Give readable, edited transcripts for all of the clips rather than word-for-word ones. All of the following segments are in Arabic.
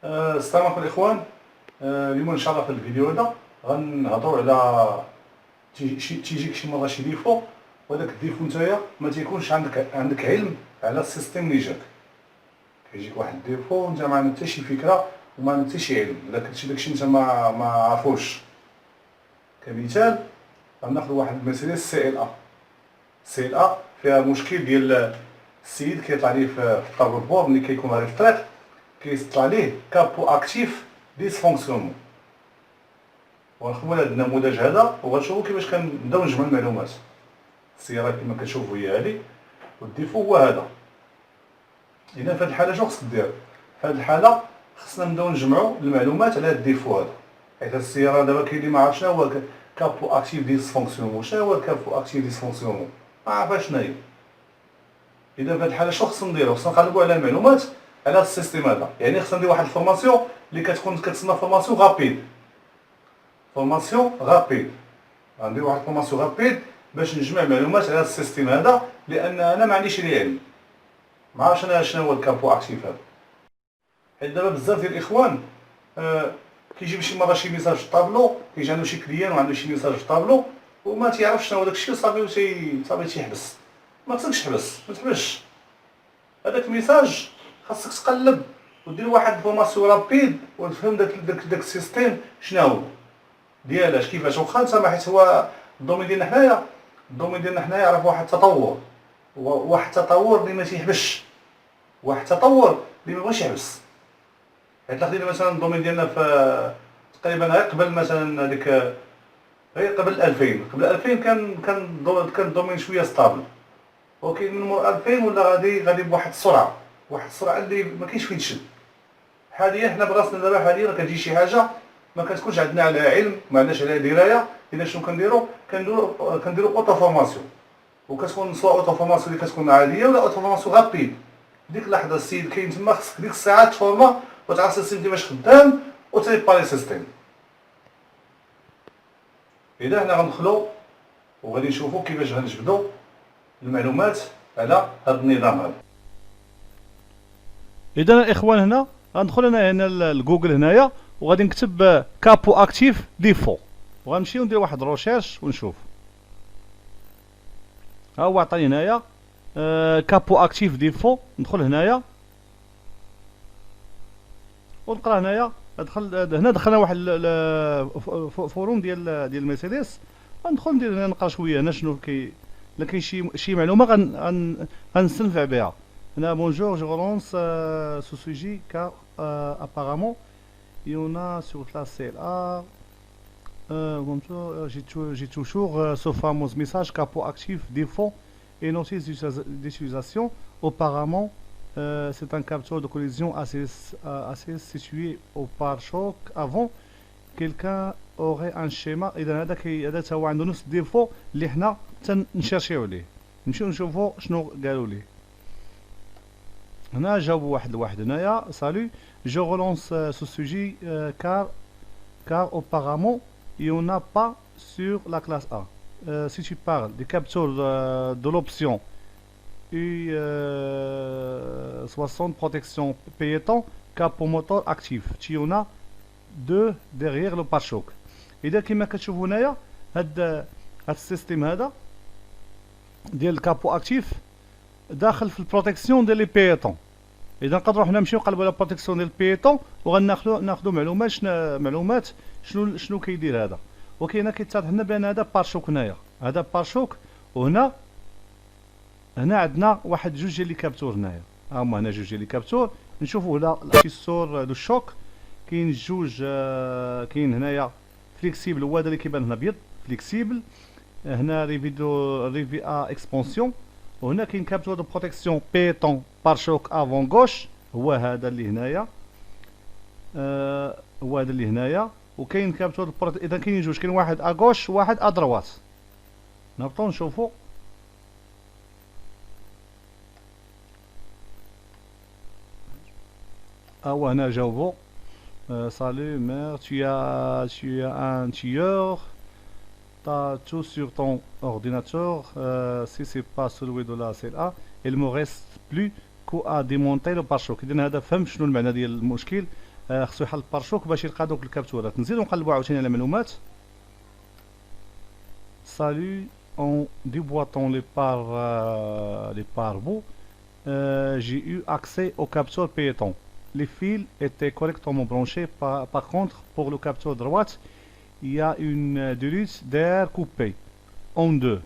السلام عليكم الاخوان. اليوم ان شاء الله في الفيديو هذا غنهضروا على تيجيك شي مره شي ديفو، وهذاك الديفو نتايا ما تيكونش عندك علم على السيستم اللي جاك. كيجيك واحد الديفو وانت ما عندك حتى شي فكره وما عندك حتى شي علم، داكشي انت ما عارفوش. كمثال غناخذ واحد المرسيدس سي ال ا فيها مشكل ديال السيد كيطلع ليه في الطابلو بور ملي كيكون غادي في الطريق، كيطلع ليه كابو اكتيف ديسفونكسيونمون. وغنخدمو هذا النموذج هذا وغنشوفو كيفاش كنبداو نجمعو المعلومات. السياره كما كتشوفوا هي هذه، والديفو هو هذا. اذا في هذه الحاله شنو خصك دير؟ في هذه الحاله خصنا نبداو نجمعو المعلومات على هذا الديفو هذا، حيت السياره دابا كاين اللي ما عرف شنو هو كابو اكتيف ديسفونكسيونمون. شنو هو كابو اكتيف ديسفونكسيونمون؟ ما عرفاش شنو هي. اذا في هذه الحاله شنو خصنا نديرو؟ خصنا نقلبوا على المعلومات على السيستم هذا. يعني خصنا ندير واحد الفورماسيون اللي كتكون كتسمى فورماسيون غابيد. غندير واحد الفورماسيون غابيد باش نجمع معلومات على السيستم هذا، لان انا ما عنديش علم، ما عرفتش انا شنو هو الكابو اكتيف هذا. حيت دابا بزاف ديال الاخوان كيجيب شي مره شي ميساج في الطابلو، كيجي عنده شي كليان وعنده شي ميساج في الطابلو وما تيعرفش شنو هو داكشي، صافي تيحبس. ما خصكش تحبس، ما تحبسش. هذاك الميساج خاصك تقلب ودير واحد فورماسيون رابيد وتفهم داك السيستيم شنو هو ديالاش كيفاش. واخا انت حيت هو الدومين ديالنا حنايا عرف واحد التطور اللي ما تيحبسش، واحد التطور اللي ما بغاش يحبس. حيت لا خدينا مثلا الدومين ديالنا في تقريبا غير قبل مثلا هذيك غير قبل 2000 كان الدومين شويه ستابل، ولكن من مور 2000 ولا غادي بواحد السرعه اللي ما كاينش فين تشد. حاليا حنا براسنا دابا حاليا كتجي شي حاجه ما كتكونش عندنا عليها علم، ما عندناش عليها درايه. اذا شنو كنديرو اوتو فورماسيون، وكتكون سواء اوتو فورماسيون اللي كتكون عاديه ولا اوتو فورماسيون غابيد. ديك اللحظه السيد كاين تما، خصك ديك الساعه تفورما وتعرف السيستم كيفاش خدام وتريباري السيستم. اذا حنا غندخلو وغادي نشوفو كيفاش غنجبدو المعلومات على هذا النظام هذا. اذا الاخوان هنا غندخل انا هنا لجوجل هنايا وغادي نكتب كابو اكتيف ديفو، وغنمشي وندير واحد روشيرش ونشوف. ها هو عطاني هنايا كابو اكتيف ديفو. ندخل هنايا ونقرا هنايا. هنا دخلنا واحد فوروم ديال مرسيدس. غندخل ندير هنا نقرا شويه هنا شنو الا كاين شي معلومه غنستنفع بها. هنا bonjour, je relance ce sujet car apparemment il y en a sur la CLA. J'ai toujours ce fameux message capot actif défaut et notice d'utilisation. Apparemment, c'est un capteur de collision assez situé au pare-choc avant. Quelqu'un aurait un schéma. إذا هذا هو عنده نفس الديفو اللي حنا تنشرشيو عليه. نمشيو نشوفو شنو قالوا ليه. هنا جاوبوا واحد هنايا. Salut, je relance ce sujet car auparavant il n'y en a pas sur la classe A. Si tu parles des capteurs de l'option U60 protection piéton capot moteur actif, tu en as deux derrière le pare-choc. إذا كما كتشوفوا هنايا هاد السيستم هذا ديال الكابو اكتيف داخل في البروتيكسيون ديال لي بيتون. اذا نقدروا حنا نمشيو نقلبوا على البروتيكسيون ديال البيتون وغناخذوا معلومات شنو كيدير هذا. وكاين كيتضح لنا بان هذا بارشوك. هنايا هذا بارشوك، وهنا عندنا واحد جوج ديال لي كابتور. هنايا هما هنا جوج ديال لي كابتور. نشوفوا هنا لاسيسور دو شوك كاين جوج. كاين هنايا فليكسيبل، هو هذا اللي كيبان هنا ابيض فليكسيبل. هنا ريفي ا اكسبونسيون. وهنا كاين كابتور دو بروتيكسيون بيتون بارشوك افون غوش، هو هذا اللي هنايا. وكاين كابتور اذا كاينين جوج، كاين واحد ا غوش وواحد ا دروات. نهبطو نشوفو. هو هنا جاوبو. Salut mère, tu as un tueur. T'as tout sur ton ordinateur. Si c'est pas celui de la CLA, il me reste plus qu'à démonter le pare-choc. إذا هذا فهم شنو المعنى ديال المشكل. خصو يحل البارشوك باش يلقى دوك الكابتورات. نزيدو نقلبو عاوتاني على معلومات. Salut, en déboîtant les pare-boues, j'ai eu accès au capteur piéton. Les fils étaient correctement branchés. Par contre, pour le capteur droite, il y a une durite d'air coupée en deux.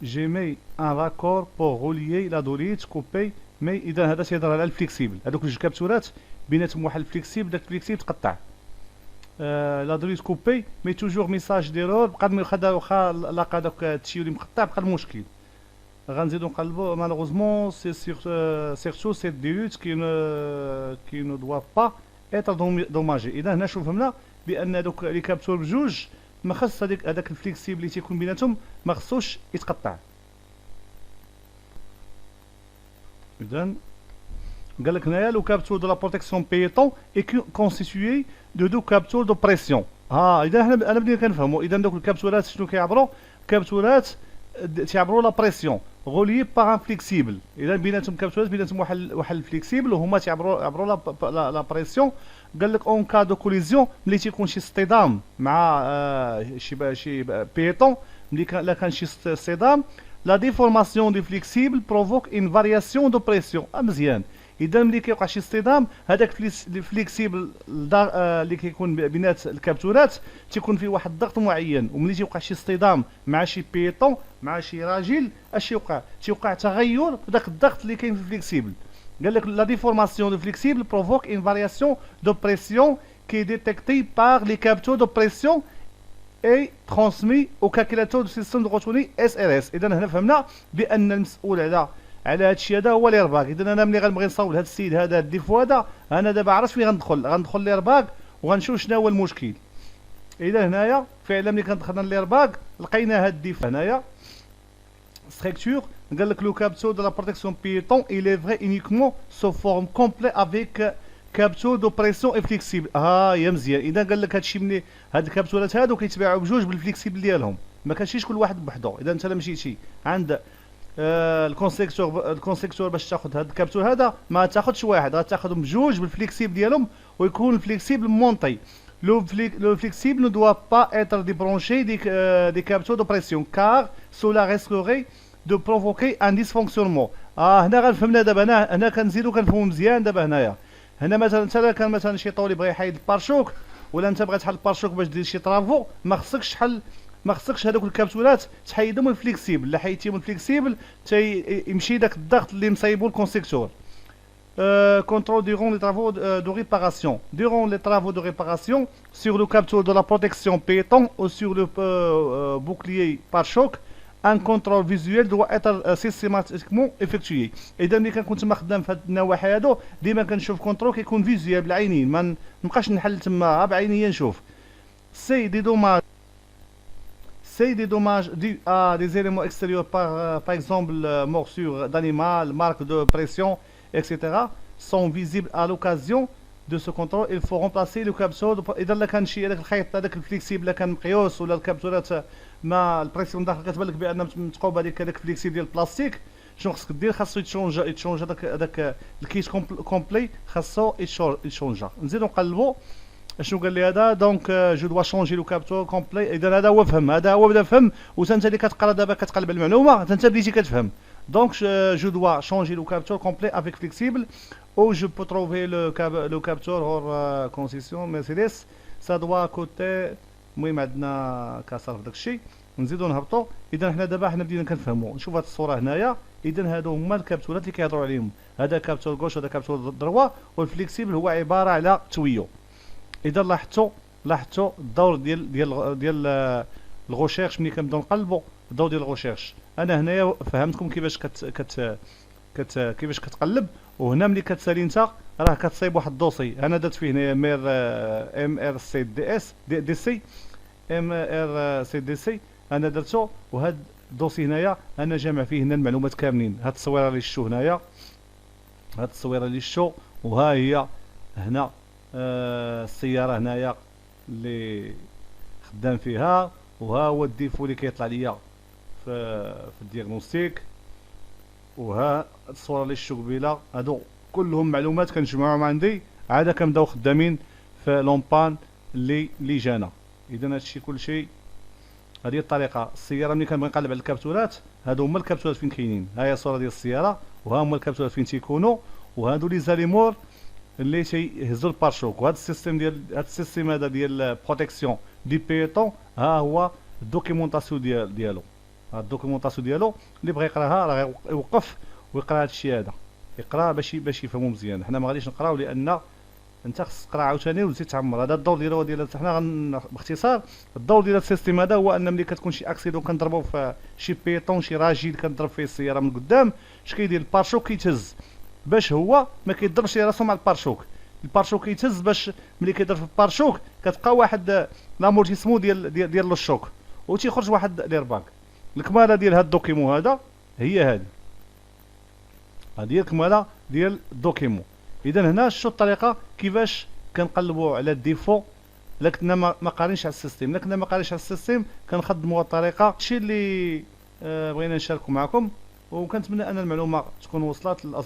J'ai mis un raccord pour relier la durite coupée. مي اذا هذا تيهضر على الفليكسيبل. هذوك جوج كابتورات بيناتهم واحد الفليكسيبل، داك الفليكسيبل تقطع. لا دريت كوبي مي توجور ميساج ديرور بقى واخا لاقا داك التيو اللي مقطع بقى المشكل. غنزيدو نقلبو مالوغوزمون سي سيرتو سيت ديروت كي نو دوا با اتر دوماجي. اذا هنا شوف فهمنا بان دوك لي كابتور بجوج ما خص هذاك الفليكسيبل اللي تيكون بيناتهم ما خصوش يتقطع. إذا قال لك هنايا لو كابتور دو لا بروتيكسيون بيتون اي كونستيتوي دو دو كابتور دو بريسيون. اذا انا بدينا كنفهموا. اذا دوك الكابتورات شنو كيعبروا؟ كابتورات تيعبروا لا بريسيون غوليي باغ ان فليكسيبل. اذا بيناتهم كابتورات بيناتهم واحد الفليكسيبل وهما تيعبروا لا بريسيون. قال لك اون كا دو كوليزيون ملي تيكون شي اصطدام مع شي بيتون، ملي كان شي اصطدام la déformation du flexible provoque une variation de pression. مزيان. اذا ملي كيوقع شي اصطدام هذاك الفليكسيبل اللي كيكون بينات الكابتورات تيكون فيه واحد الضغط معين، وملي تيوقع شي اصطدام مع شي بيطون مع شي راجل اش يوقع؟ تيوقع تغير في داك الضغط اللي كاين في الفليكسيبل. قال لك لا ديفورماسيون دو فليكسيبل provoque une variation de pression qui est détectée par les capteurs de pression اي ترانسمي او كالكيلاتور دو سيستم دو روتوني اس ار اس. اذا هنا فهمنا بان المسؤول على هادشي هذا هو ليرباك. اذا انا ملي غنبغي نصاوب لهذا السيد هذا الديفو هذا، انا دابا عرفت فين غندخل ليرباك وغنشوف شنو هو المشكل. اذا هنايا فعلا ملي كندخلنا ليرباك لقينا هاد الديفو هنايا ستركتور. قال لك لو كابتور دو لا بروتيكسيون بيتون il est vrai uniquement sous forme complet avec كابتور دو بريسيون اي فليكسيبل. يا مزيان. اذا قال لك هادشي ملي هاد الكابتورات هادو كيتباعوا بجوج بالفليكسيبل ديالهم، ما كانشيش كل واحد بوحدو. اذا انت مشيتي عند الكونستركتور باش تاخذ هاد الكابتور هذا ما تاخذش واحد، غتاخذهم بجوج بالفليكسيبل ديالهم ويكون الفليكسيبل مونطي. Le flexible ne doit pas être débranché des capteurs de pression car cela risquerait de provoquer un dysfonctionnement. هنا غنفهمنا دابا. هنا كنزيدو كنفهمو مزيان دابا. هنايا هنا مثلا انت كان مثلا شي طولي بغى يحيد البارشوك، ولا انت بغيت تحل البارشوك باش دير شي طرافو، ما خصكش هذوك الكابسولات تحيدهم من الفليكسيبل. لا حيدتيهم من الفليكسيبل يمشي داك الضغط اللي مصايبو الكونستركتور. Contrôle durant les travaux de réparation. Durant les travaux de réparation, sur le capteur de la protection piéton ou sur le bouclier pare-choc, ان كونترول فيزوال دو اتر سيستيماتيكمون افكتوي. اذا ملي كنكون تما خدام في هاد النواحي هادو ديما كنشوف كونترول كيكون فيزوال بالعينين، ما نبقاش نحل تما بعينيا نشوف. سي دي دوماج dû à des éléments extérieurs par exemple morsure d'animal, marque de pression, etc. sont visibles à l'occasion de ce contrôle. Il faut remplacer le capteur. اذا لا كان شي هذاك الخيط هذاك الفليكسيبل كان مقيوس ولا الكابتورات ما البريسيون داخل كتبان لك بان متقوب هذيك الفليكسيبل ديال البلاستيك، شنو خصك دير؟ خاصو يتشونج هذاك الكيس كومبلي، خاصو يتشونجا. نزيدو نقلبو شنو قال لي هذا. دونك جو دوا شونجي لو كابتور كومبلي. اذا هذا هو فهم، هذا هو بدا فهم. وانت اللي كتقرا دابا كتقلب المعلومه انت بديتي كتفهم. دونك جو دوا شونجي لو كابتور كومبلي افيك فليكسيبل او جو بو تروفي لو كابتور هور كونسيسيون مرسيدس سا دوا كوتي. المهم عندنا كسر في داكشي. نزيدو نهبطو. اذا حنا دابا بدينا كنفهمو. نشوف هاد الصوره هنايا. اذا هادو هما الكابتورات اللي كيهضروا عليهم. هذا كابتور غوش وهذا كابتور دروا، والفليكسيبل هو عباره على تويو. اذا لاحظتوا الدور ديال الغوشيرش ملي كنبداو نقلبوا الدور ديال الغوشيرش. انا هنايا فهمتكم كيفاش كيفاش كتقلب. وهنا ملي كتسالي انت راه كتصايب واحد الدوسي. انا درت فيه هنايا ام ار سي دي اس دي سي ام ار سي دي سي انا درتو. وهاد الدوسي هنايا انا جامع فيه هنا المعلومات كاملين. هاد التصويره اللي شفتو هنايا، هاد التصويره اللي شفتو، وها هي هنا السياره هنايا اللي خدام فيها، وها هو الديفو اللي كيطلع ليا في الدياغنوستيك، وها الصوره اللي شفتو قبيله. هادو كلهم معلومات كنجمعهم عندي عاد كنبداو خدامين في لومبان اللي جانا. اذا هادشي كلشي، هذه الطريقه. السياره ملي كنبغي نقلب على الكابتورات، هادو هما الكابتورات فين كاينين، ها هي الصوره ديال السياره وها هما الكابتورات فين تيكونوا، وهادو لي زاليمور اللي تيهزوا البارشوك. وهذا السيستيم السيستيم هذا ديال بروتيكسيون دي بيتون، ها هو الدوكيومونطاسيون ديالو. ها الدوكيومونطاسيون ديالو اللي بغى يقراها راه يوقف ويقرا هادشي هذا، يقرا باش يفهموا مزيان. حنا ما غاديش نقراو لان انت خصك تقرا عاوتاني وتزيد تعمر. هذا الدور ديالو ديال حنا باختصار الدور ديال السيستيم هذا هو ان ملي كتكون شي اكسيدون كنضربوا في شي بيطون، شي راجل كنضرب فيه السياره من قدام، اش كيدير؟ البارشوك كيتهز باش هو ما كيضربش راسو مع البارشوك. البارشوك كيتهز باش ملي كيضرب في البارشوك كتبقى واحد لامورتيسمون ديال الشوك وتيخرج واحد ليرباك. الكماله ديال هذا الدوكيمون هذا هي هذه هي الكماله ديال الدوكيمون. اذا هنا شو الطريقه كيفاش كنقلبوا على الديفو. لكن ما قارينش على السيستيم، لكن ما قارينش على السيستيم كنخدموا الطريقه. هادشي اللي بغينا نشاركوا معكم، وكنتمنى ان المعلومه تكون وصلت للاصدقاء.